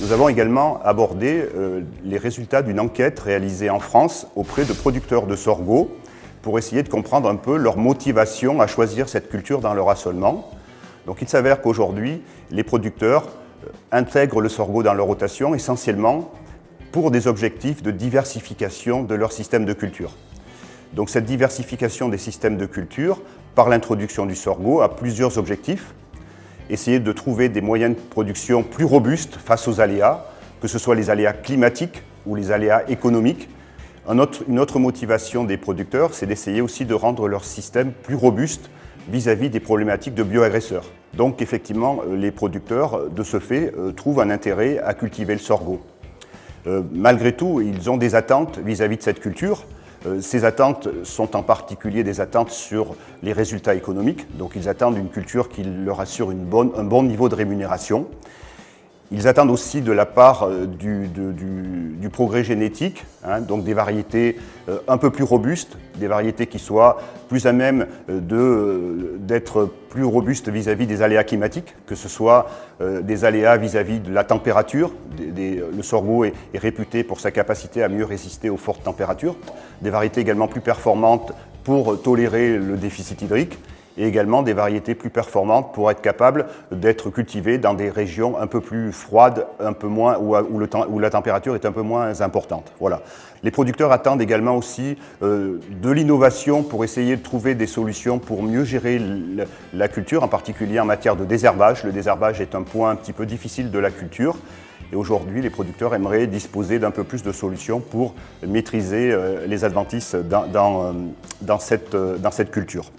Nous avons également abordé les résultats d'une enquête réalisée en France auprès de producteurs de sorgho pour essayer de comprendre un peu leur motivation à choisir cette culture dans leur assolement. Donc il s'avère qu'aujourd'hui, les producteurs intègrent le sorgho dans leur rotation essentiellement pour des objectifs de diversification de leur système de culture. Donc cette diversification des systèmes de culture, par l'introduction du sorgho, a plusieurs objectifs. Essayer de trouver des moyens de production plus robustes face aux aléas, que ce soit les aléas climatiques ou les aléas économiques. Une autre motivation des producteurs, c'est d'essayer aussi de rendre leur système plus robuste vis-à-vis des problématiques de bioagresseurs. Donc effectivement, les producteurs, de ce fait, trouvent un intérêt à cultiver le sorgho. Malgré tout, ils ont des attentes vis-à-vis de cette culture. Ces attentes sont en particulier des attentes sur les résultats économiques. Donc ils attendent une culture qui leur assure un bon niveau de rémunération. Ils attendent aussi de la part du progrès génétique, donc des variétés un peu plus robustes, des variétés qui soient plus à même d'être plus robustes vis-à-vis des aléas climatiques, que ce soit des aléas vis-à-vis de la température. Le sorgho est réputé pour sa capacité à mieux résister aux fortes températures. Des variétés également plus performantes pour tolérer le déficit hydrique. Et également des variétés plus performantes pour être capables d'être cultivées dans des régions un peu plus froides, un peu moins, où la température est un peu moins importante. Voilà. Les producteurs attendent également aussi de l'innovation pour essayer de trouver des solutions pour mieux gérer la culture, en particulier en matière de désherbage. Le désherbage est un point un petit peu difficile de la culture. Et aujourd'hui, les producteurs aimeraient disposer d'un peu plus de solutions pour maîtriser les adventices dans cette culture.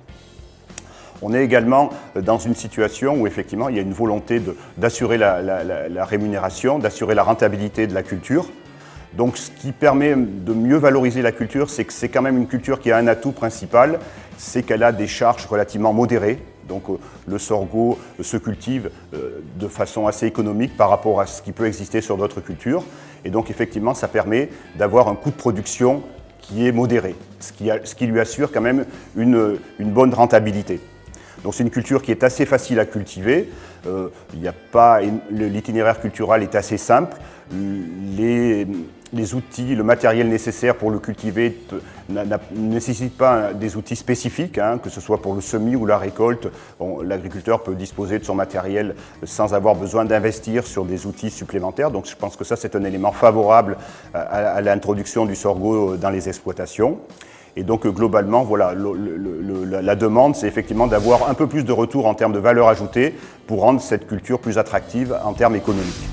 On est également dans une situation où effectivement il y a une volonté d'assurer la rémunération, d'assurer la rentabilité de la culture. Donc ce qui permet de mieux valoriser la culture, c'est que c'est quand même une culture qui a un atout principal, c'est qu'elle a des charges relativement modérées. Donc le sorgho se cultive de façon assez économique par rapport à ce qui peut exister sur d'autres cultures. Et donc effectivement ça permet d'avoir un coût de production qui est modéré, ce qui lui assure quand même une bonne rentabilité. Donc c'est une culture qui est assez facile à cultiver, l'itinéraire cultural est assez simple, les outils, le matériel nécessaire pour le cultiver ne nécessite pas des outils spécifiques, que ce soit pour le semis ou la récolte. L'agriculteur peut disposer de son matériel sans avoir besoin d'investir sur des outils supplémentaires. Donc je pense que ça c'est un élément favorable à l'introduction du sorgho dans les exploitations. Et donc globalement, voilà, la demande, c'est effectivement d'avoir un peu plus de retour en termes de valeur ajoutée pour rendre cette culture plus attractive en termes économiques.